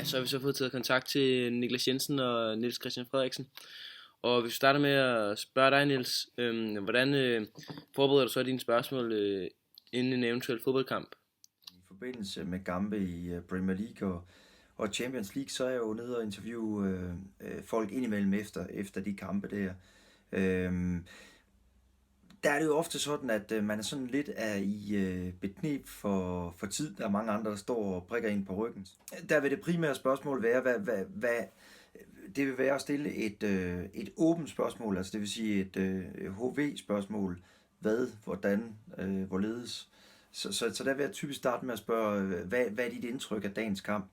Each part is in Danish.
så har vi så fået taget kontakt til Niklas Jensen og Niels Christian Frederiksen. Og vi starter med at spørge dig, Niels, hvordan forbereder du så dine spørgsmål inden en eventuel fodboldkamp? I forbindelse med kampe i Premier League og Champions League, så er jeg jo nede og interviewe folk indimellem efter de kampe der. Der er det jo ofte sådan, at man er sådan lidt i bekneb for tid. Der er mange andre, der står og prikker ind på ryggen. Der vil det primære spørgsmål være, hvad det vil være at stille et åbent spørgsmål, altså det vil sige et HV-spørgsmål. Hvad, hvordan, hvorledes. Så der vil jeg typisk starte med at spørge, hvad er dit indtryk af dagens kamp?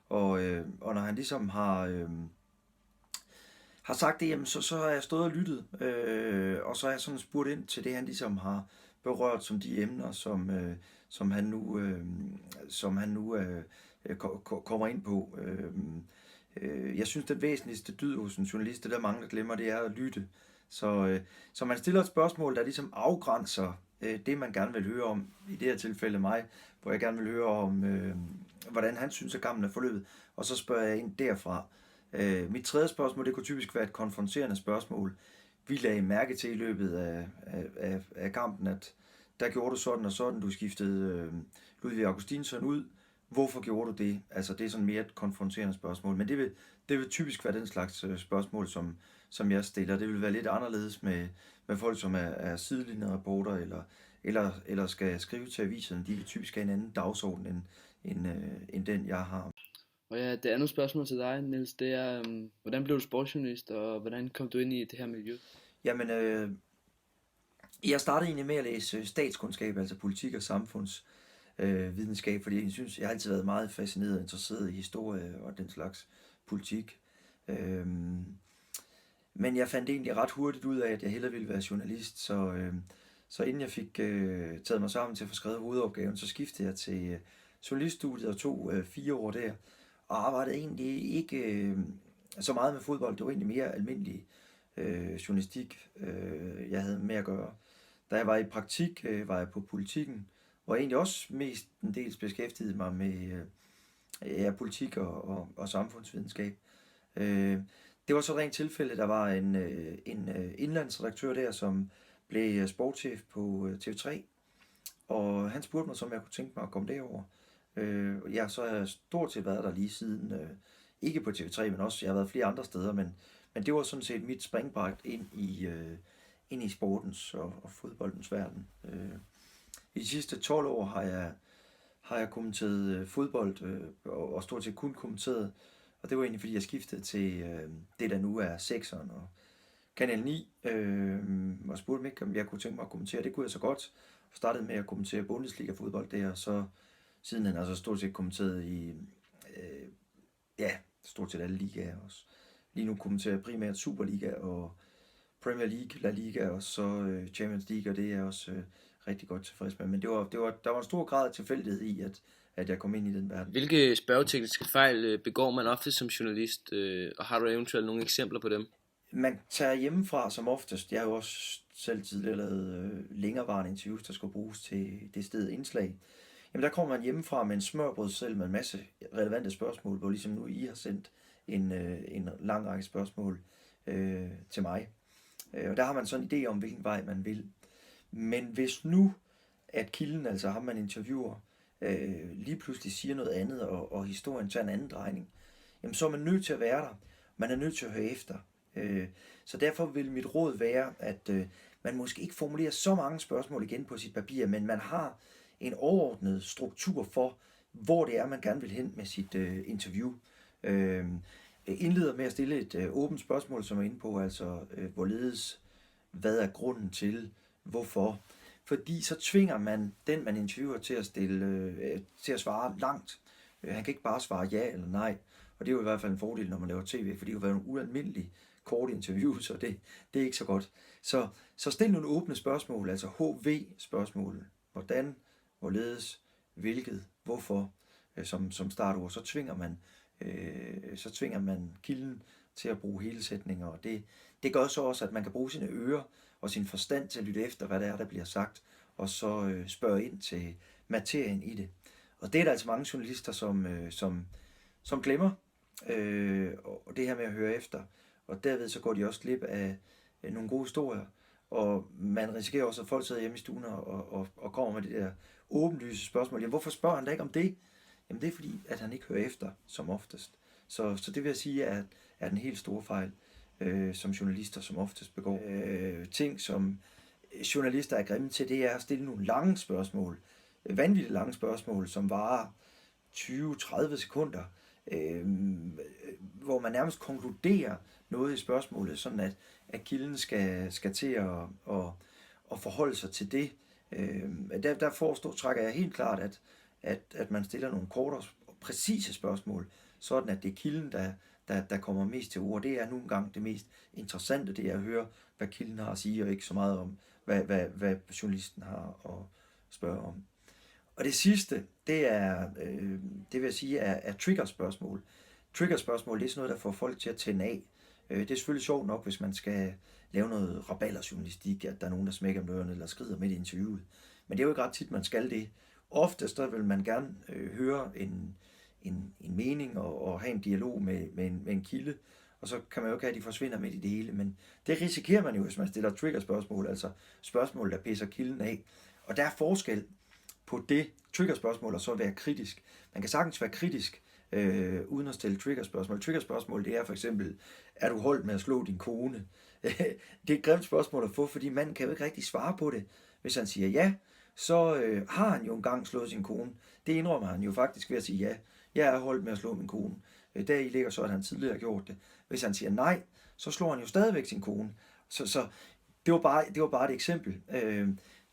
Og når han ligesom har sagt det, jamen, så har jeg stået og lyttet, og så har jeg sådan spurgt ind til det, han ligesom har berørt som de emner, som han nu kommer ind på. Jeg synes, den væsentligste dyd hos en journalist, det der mange der glemmer, det er at lytte. Så man stiller et spørgsmål, der ligesom afgrænser det, man gerne vil høre om, i det her tilfælde mig, hvor jeg gerne vil høre om, hvordan han synes, at kampen er forløbet, og så spørger jeg ind derfra. Mit tredje spørgsmål, det kunne typisk være et konfronterende spørgsmål. Vi lagde mærke til i løbet af kampen, at der gjorde du sådan og sådan, du skiftede Ludvig Augustinsson ud. Hvorfor gjorde du det? Altså det er sådan mere et konfronterende spørgsmål, men det vil typisk være den slags spørgsmål, som jeg stiller. Det vil være lidt anderledes med folk, som er sidelinjereporter eller skal skrive til aviserne. De vil typisk have en anden dagsorden end den, jeg har. Og ja, det andet spørgsmål til dig, Niels, det er, hvordan blev du sportsjournalist, og hvordan kom du ind i det her miljø? Jamen, jeg startede egentlig med at læse statskundskab, altså politik og samfundsvidenskab, fordi jeg har altid været meget fascineret og interesseret i historie og den slags politik. Men jeg fandt egentlig ret hurtigt ud af, at jeg hellere ville være journalist, så inden jeg fik taget mig sammen til at få skrevet hovedopgaven, så skiftede jeg til journaliststudiet og tog 4 år der, og arbejdede egentlig ikke så meget med fodbold. Det var egentlig mere almindelig journalistik, jeg havde med at gøre. Da jeg var i praktik, var jeg på Politikken, hvor jeg egentlig også mest en del beskæftigede mig med politik og samfundsvidenskab. Det var så rent tilfælde, der var en indlandsredaktør der, som blev sportschef på TV3, og han spurgte mig, om jeg kunne tænke mig at komme derover. Så har jeg stort set været der lige siden, ikke på TV3, men også, jeg har været flere andre steder, men det var sådan set mit springbræt ind i sportens og fodboldens verden. I de sidste 12 år har jeg kommenteret fodbold, og stort set kun kommenteret, og det var egentlig fordi jeg skiftede til det der nu er 6'eren og Kanal 9, og spurgte mig, om jeg kunne tænke mig at kommentere. Det kunne jeg så godt. Jeg startede med at kommentere Bundesliga-fodbold der, og så siden han altså stort set kommenteret i stort set alle ligaer også. Lige nu kommenterer jeg primært Superliga og Premier League, La Liga og så Champions League, og det er jeg også rigtig godt tilfreds med. Men der var en stor grad af tilfældighed i, at jeg kom ind i den verden. Hvilke spørgetekniske fejl begår man ofte som journalist, og har du eventuelt nogle eksempler på dem? Man tager hjemmefra som oftest. Jeg har jo også selv tidligere lavet længerevarende interviews, der skulle bruges til det sted indslag. Jamen der kommer man hjemmefra med en smørbrød selv med en masse relevante spørgsmål, hvor ligesom nu I har sendt en lang række spørgsmål til mig. Og der har man sådan en idé om, hvilken vej man vil. Men hvis nu, at kilden, altså ham man interviewer, lige pludselig siger noget andet, og historien tager en anden drejning, jamen så er man nødt til at være der. Man er nødt til at høre efter. Så derfor vil mit råd være, at man måske ikke formulerer så mange spørgsmål igen på sit papir, men man har en overordnet struktur for, hvor det er, man gerne vil hen med sit interview. Indleder med at stille et åbent spørgsmål, som er inde på, altså hvorledes, hvad er grunden til, hvorfor. Fordi så tvinger man den, man interviewer, til at svare langt. Han kan ikke bare svare ja eller nej, og det er jo i hvert fald en fordel, når man laver tv, fordi det kan være nogle ualmindelige korte interviews, så det er ikke så godt. Så stil nogle åbne spørgsmål, altså HV-spørgsmål. Hvordan, hvorledes, hvilket, hvorfor, som startord, så tvinger man kilden til at bruge hele sætninger, og det gør så også, at man kan bruge sine ører og sin forstand til at lytte efter, hvad det er, der bliver sagt, og så spørge ind til materien i det. Og det er der altså mange journalister, som glemmer. og det her med at høre efter. Og derved så går de også glip af nogle gode historier. Og man risikerer også, at folk sidder hjemme i stuen og kommer med det der åbenlyse spørgsmål. Jamen, hvorfor spørger han da ikke om det? Jamen, det er fordi, at han ikke hører efter som oftest. Så det vil jeg sige, er den helt store fejl, som journalister som oftest begår. Ting, som journalister er grimme til, det er at stille nogle lange spørgsmål. Vanvittigt lange spørgsmål, som varer 20-30 sekunder, hvor man nærmest konkluderer noget i spørgsmålet, sådan at kilden skal til at forholde sig til det. Der trækker jeg helt klart, at man stiller nogle korte og præcise spørgsmål, sådan at det er kilden, der kommer mest til ord. Det er nogle gange det mest interessante, det er at høre, hvad kilden har at sige, og ikke så meget om, hvad journalisten har at spørge om. Og det sidste, det vil jeg sige, er triggerspørgsmål. Triggerspørgsmål, det er sådan noget, der får folk til at tænde af. Det er selvfølgelig sjovt nok, hvis man skal lave noget rabalderjournalistik, at der er nogen, der smækker med ørerne eller skrider midt i interviewet. Men det er jo ikke ret tit, man skal det. Oftest der vil man gerne høre en mening og have en dialog med en kilde, og så kan man jo ikke have, at de forsvinder midt i det hele. Men det risikerer man jo, hvis man stiller triggerspørgsmål, altså spørgsmål, der pisser kilden af. Og der er forskel på det triggerspørgsmål og så at være kritisk. Man kan sagtens være kritisk, uden at stille triggerspørgsmål. Triggerspørgsmål, det er for eksempel, er du holdt med at slå din kone? Det er et grimt spørgsmål at få, fordi manden kan jo ikke rigtig svare på det. Hvis han siger ja, så har han jo engang slået sin kone. Det indrømmer han jo faktisk ved at sige ja. Jeg er holdt med at slå min kone. Deri ligger så, at han tidligere har gjort det. Hvis han siger nej, så slår han jo stadigvæk sin kone. Så det var bare et eksempel.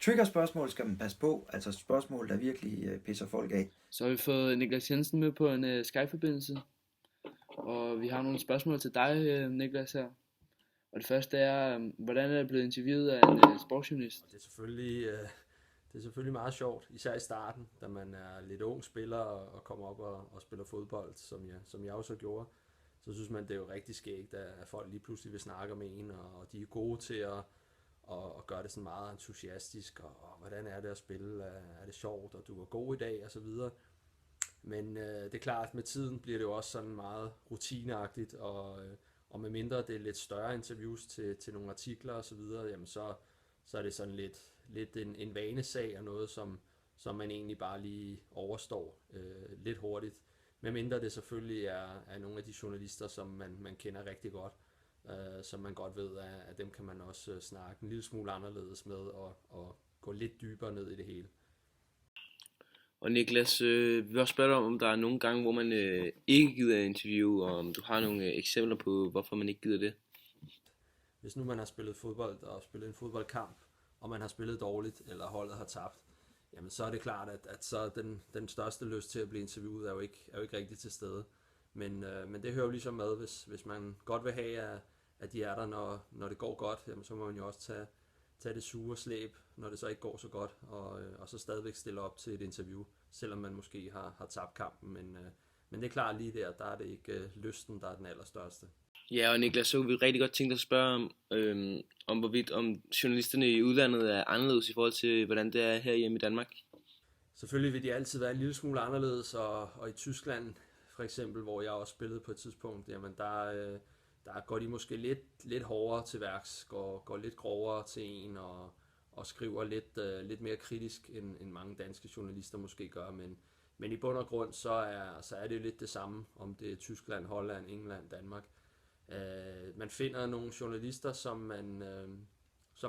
Triggerspørgsmål skal man passe på, altså spørgsmål, der virkelig pisser folk af. Så har vi fået Niklas Jensen med på en Skype-forbindelse, og vi har nogle spørgsmål til dig, Niklas, her. Og det første er, hvordan er det blevet interviewet af en sportsjournalist? Det er selvfølgelig meget sjovt, især i starten, da man er lidt ung spiller og kommer op og spiller fodbold, som jeg også gjorde. Så synes man, det er jo rigtig skægt, at folk lige pludselig vil snakke med en, og de er gode til at gøre det sådan meget entusiastisk, og hvordan er det at spille, er det sjovt, og du er god i dag, og så videre. Men det er klart, at med tiden bliver det jo også sådan meget rutineagtigt, og med mindre det er lidt større interviews til nogle artikler og så videre, jamen så er det sådan lidt en vanesag og noget, som man egentlig bare lige overstår lidt hurtigt. Med mindre det selvfølgelig er nogle af de journalister, som man kender rigtig godt, som man godt ved, at dem kan man også snakke en lille smule anderledes med og gå lidt dybere ned i det hele. Og Niklas, vi vil også spørge dig om der er nogle gange, hvor man ikke gider interview, og om du har nogle eksempler på, hvorfor man ikke gider det. Hvis nu man har spillet fodbold og spillet en fodboldkamp, og man har spillet dårligt, eller holdet har tabt, jamen så er det klart, at så den største lyst til at blive interviewet er jo ikke rigtig til stede. Men det hører jo ligesom med, hvis man godt vil have, at de er der, når det går godt, jamen så må man jo også tage det sure slæb, når det så ikke går så godt, og så stadigvæk stille op til et interview, selvom man måske har tabt kampen. Men det er klart lige der er det ikke lysten, der er den allerstørste. Ja, og Niklas, så vil vi rigtig godt tænke dig at spørge om hvorvidt om journalisterne i udlandet er anderledes i forhold til, hvordan det er herhjemme i Danmark. Selvfølgelig vil de altid være en lille smule anderledes, og i Tyskland for eksempel, hvor jeg også spillede på et tidspunkt, jamen der går de måske lidt hårdere til værks, går lidt grovere til en og skriver lidt mere kritisk, end mange danske journalister måske gør, men i bund og grund, så er det jo lidt det samme, om det er Tyskland, Holland, England, Danmark. Man finder nogle journalister, som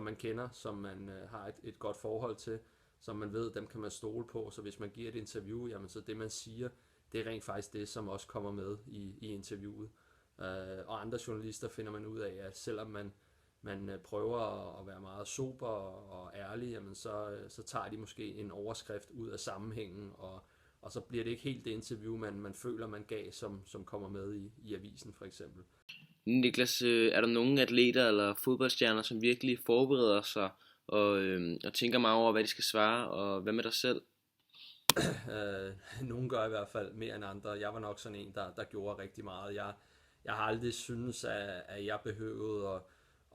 man kender, som man har et godt forhold til, som man ved, dem kan man stole på, så hvis man giver et interview, jamen så det man siger, det er rent faktisk det, som også kommer med i interviewet. Og andre journalister finder man ud af, at selvom man prøver at være meget sober og ærlig, jamen så tager de måske en overskrift ud af sammenhængen, og så bliver det ikke helt det interview, man føler, man gav, som kommer med i avisen for eksempel. Niklas, er der nogle atleter eller fodboldstjerner, som virkelig forbereder sig og tænker meget over, hvad de skal svare, og hvad med dig selv? Nogle gør i hvert fald mere end andre. Jeg var nok sådan en, der gjorde rigtig meget. Jeg har aldrig syntes, at jeg behøvede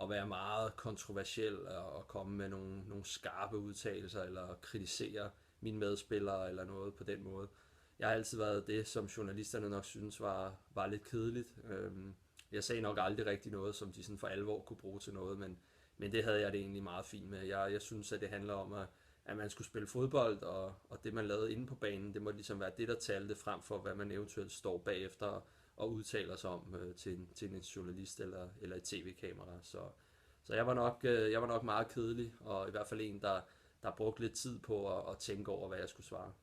at være meget kontroversiel og komme med nogle skarpe udtalelser eller kritisere mine medspillere eller noget på den måde. jeg har altid været det, som journalisterne nok synes var lidt kedeligt. Jeg sagde nok aldrig rigtig noget, som de sådan for alvor kunne bruge til noget, men det havde jeg det egentlig meget fint med. Jeg synes, at det handler om, at man skulle spille fodbold, og det man lavede inde på banen, det må ligesom være det, der talte frem for, hvad man eventuelt står bagefter og udtaler sig om til en journalist eller et tv-kamera. Så jeg var nok meget kedelig, og i hvert fald en, der brugte lidt tid på at tænke over, hvad jeg skulle svare.